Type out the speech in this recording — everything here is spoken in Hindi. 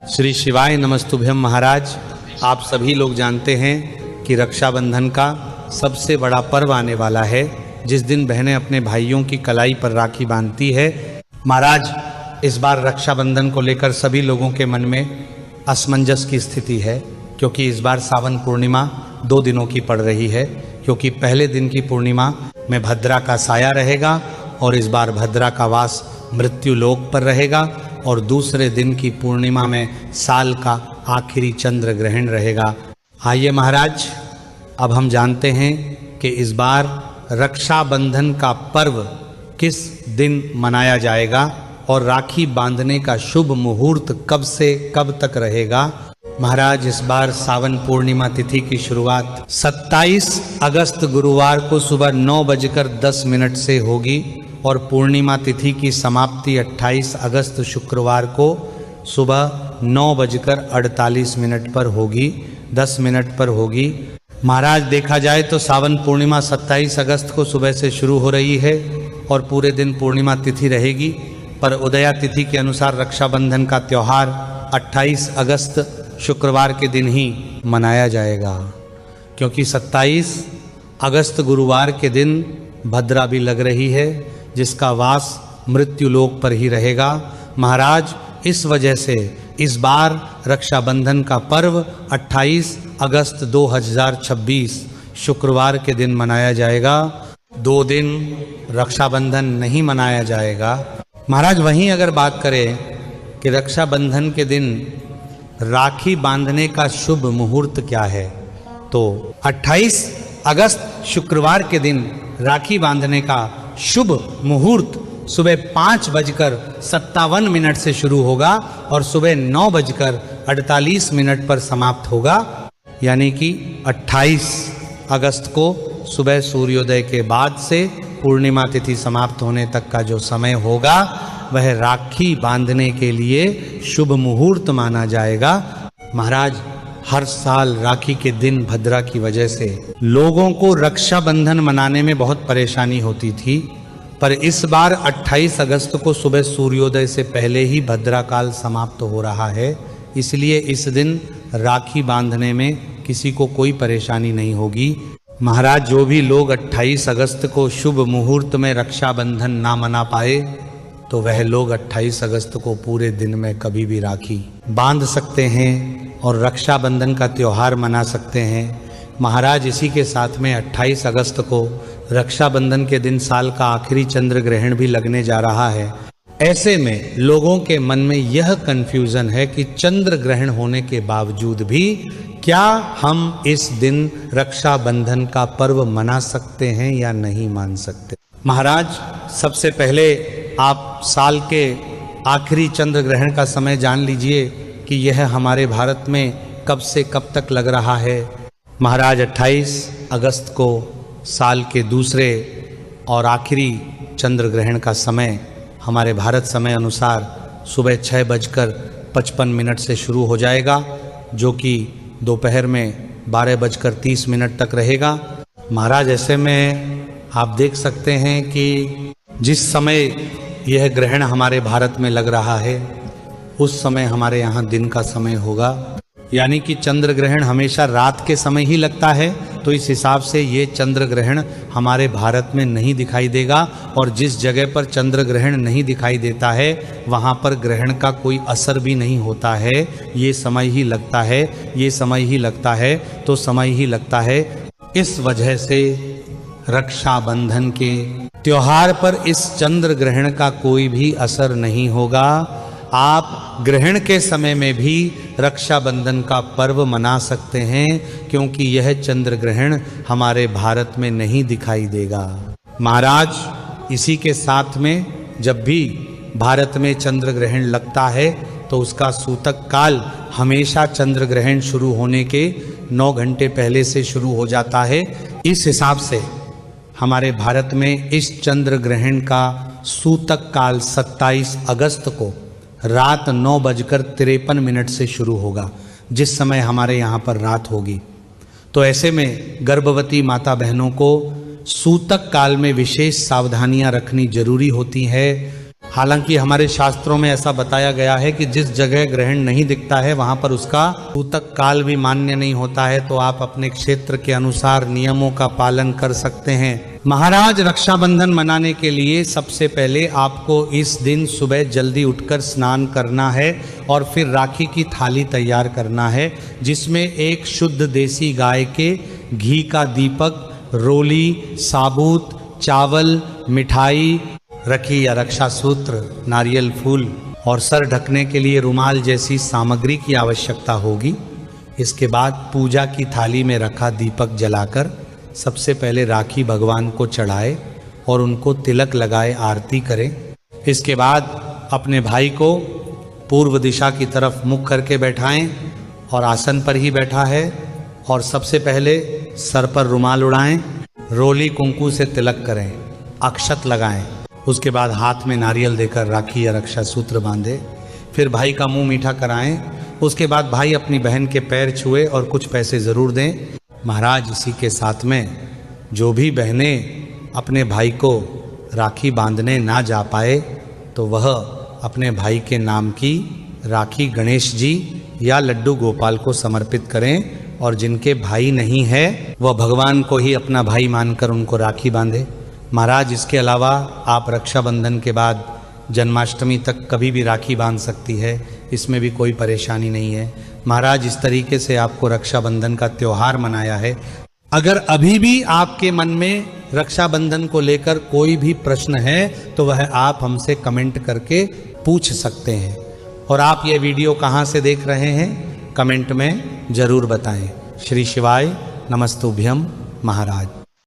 श्री शिवाय नमस्तुभ्यम। महाराज, आप सभी लोग जानते हैं कि रक्षाबंधन का सबसे बड़ा पर्व आने वाला है, जिस दिन बहनें अपने भाइयों की कलाई पर राखी बांधती है। महाराज, इस बार रक्षाबंधन को लेकर सभी लोगों के मन में असमंजस की स्थिति है, क्योंकि इस बार सावन पूर्णिमा 2 दिनों की पड़ रही है। क्योंकि पहले दिन की पूर्णिमा में भद्रा का साया रहेगा और इस बार भद्रा का वास मृत्यु लोक पर रहेगा, और दूसरे दिन की पूर्णिमा में साल का आखिरी चंद्र ग्रहण रहेगा। आइए महाराज, अब हम जानते हैं कि इस बार रक्षाबंधन का पर्व किस दिन मनाया जाएगा और राखी बांधने का शुभ मुहूर्त कब से कब तक रहेगा। महाराज, इस बार सावन पूर्णिमा तिथि की शुरुआत 27 अगस्त गुरुवार को सुबह 9:10 से होगी और पूर्णिमा तिथि की समाप्ति 28 अगस्त शुक्रवार को सुबह 9:48 पर होगी, 10 मिनट पर होगी। महाराज, देखा जाए तो सावन पूर्णिमा 27 अगस्त को सुबह से शुरू हो रही है और पूरे दिन पूर्णिमा तिथि रहेगी, पर उदया तिथि के अनुसार रक्षाबंधन का त्यौहार 28 अगस्त शुक्रवार के दिन ही मनाया जाएगा, क्योंकि 27 अगस्त गुरुवार के दिन भद्रा भी लग रही है, जिसका वास मृत्यु लोक पर ही रहेगा। महाराज, इस वजह से इस बार रक्षाबंधन का पर्व 28 अगस्त 2026 शुक्रवार के दिन मनाया जाएगा। 2 दिन रक्षाबंधन नहीं मनाया जाएगा। महाराज, वहीं अगर बात करें कि रक्षाबंधन के दिन राखी बांधने का शुभ मुहूर्त क्या है, तो 28 अगस्त शुक्रवार के दिन राखी बांधने का शुभ मुहूर्त सुबह 5:57 से शुरू होगा और सुबह 9:48 पर समाप्त होगा। यानी कि 28 अगस्त को सुबह सूर्योदय के बाद से पूर्णिमा तिथि समाप्त होने तक का जो समय होगा, वह राखी बांधने के लिए शुभ मुहूर्त माना जाएगा। महाराज, हर साल राखी के दिन भद्रा की वजह से लोगों को रक्षाबंधन मनाने में बहुत परेशानी होती थी, पर इस बार 28 अगस्त को सुबह सूर्योदय से पहले ही भद्रा काल समाप्त हो रहा है, इसलिए इस दिन राखी बांधने में किसी को कोई परेशानी नहीं होगी। महाराज, जो भी लोग 28 अगस्त को शुभ मुहूर्त में रक्षाबंधन ना मना पाए, तो वह लोग 28 अगस्त को पूरे दिन में कभी भी राखी बांध सकते हैं और रक्षाबंधन का त्यौहार मना सकते हैं। महाराज, इसी के साथ में 28 अगस्त को रक्षाबंधन के दिन साल का आखिरी चंद्र ग्रहण भी लगने जा रहा है। ऐसे में लोगों के मन में यह कंफ्यूजन है कि चंद्र ग्रहण होने के बावजूद भी क्या हम इस दिन रक्षाबंधन का पर्व मना सकते हैं या नहीं मान सकते। महाराज, सबसे पहले आप साल के आखिरी चंद्र ग्रहण का समय जान लीजिए कि यह हमारे भारत में कब से कब तक लग रहा है। महाराज, 28 अगस्त को साल के दूसरे और आखिरी चंद्र ग्रहण का समय हमारे भारत समय अनुसार सुबह 6:55 से शुरू हो जाएगा, जो कि दोपहर में 12:30 तक रहेगा। महाराज, ऐसे में आप देख सकते हैं कि जिस समय यह ग्रहण हमारे भारत में लग रहा है, उस समय हमारे यहाँ दिन का समय होगा। यानी कि चंद्र ग्रहण हमेशा रात के समय ही लगता है, तो इस हिसाब से ये चंद्र ग्रहण हमारे भारत में नहीं दिखाई देगा, और जिस जगह पर चंद्र ग्रहण नहीं दिखाई देता है वहाँ पर ग्रहण का कोई असर भी नहीं होता है। ये समय ही लगता है, ये समय ही लगता है, तो समय ही लगता है। इस वजह से रक्षाबंधन के त्योहार पर इस चंद्र ग्रहण का कोई भी असर नहीं होगा। आप ग्रहण के समय में भी रक्षाबंधन का पर्व मना सकते हैं, क्योंकि यह चंद्र ग्रहण हमारे भारत में नहीं दिखाई देगा। महाराज, इसी के साथ में जब भी भारत में चंद्र ग्रहण लगता है, तो उसका सूतक काल हमेशा चंद्र ग्रहण शुरू होने के 9 घंटे पहले से शुरू हो जाता है। इस हिसाब से हमारे भारत में इस चंद्र ग्रहण का सूतक काल 27 अगस्त को रात 9:53 से शुरू होगा, जिस समय हमारे यहाँ पर रात होगी। तो ऐसे में गर्भवती माता बहनों को सूतक काल में विशेष सावधानियां रखनी जरूरी होती है। हालांकि हमारे शास्त्रों में ऐसा बताया गया है कि जिस जगह ग्रहण नहीं दिखता है वहां पर उसका सूतक काल भी मान्य नहीं होता है, तो आप अपने क्षेत्र के अनुसार नियमों का पालन कर सकते हैं। महाराज, रक्षाबंधन मनाने के लिए सबसे पहले आपको इस दिन सुबह जल्दी उठकर स्नान करना है और फिर राखी की थाली तैयार करना है, जिसमें एक शुद्ध देसी गाय के घी का दीपक, रोली, साबूत, चावल, मिठाई, रखी या रक्षा सूत्र, नारियल फूल और सर ढकने के लिए रुमाल जैसी सामग्री की आवश्यकता होगी। इसके बाद पूजा की थाली में रखा दीपक जलाकर सबसे पहले राखी भगवान को चढ़ाए और उनको तिलक लगाए आरती करें। इसके बाद अपने भाई को पूर्व दिशा की तरफ मुख करके बैठाएं और आसन पर ही बैठा है और सबसे पहले सर पर रुमाल उड़ाएं, रोली कुंकू से तिलक करें, अक्षत लगाएं। उसके बाद हाथ में नारियल देकर राखी या रक्षा सूत्र बांधे, फिर भाई का मुंह मीठा कराएं। उसके बाद भाई अपनी बहन के पैर छुए और कुछ पैसे ज़रूर दें। महाराज, इसी के साथ में जो भी बहनें अपने भाई को राखी बांधने ना जा पाए तो वह अपने भाई के नाम की राखी गणेश जी या लड्डू गोपाल को समर्पित करें और जिनके भाई नहीं है वह भगवान को ही अपना भाई मानकर उनको राखी बांधे। महाराज, इसके अलावा आप रक्षाबंधन के बाद जन्माष्टमी तक कभी भी राखी बांध सकती है, इसमें भी कोई परेशानी नहीं है। महाराज, इस तरीके से आपको रक्षाबंधन का त्यौहार मनाया है। अगर अभी भी आपके मन में रक्षाबंधन को लेकर कोई भी प्रश्न है तो वह आप हमसे कमेंट करके पूछ सकते हैं। और आप ये वीडियो कहाँ से देख रहे हैं कमेंट में ज़रूर बताएं। श्री शिवाय नमस्तुभ्यम महाराज।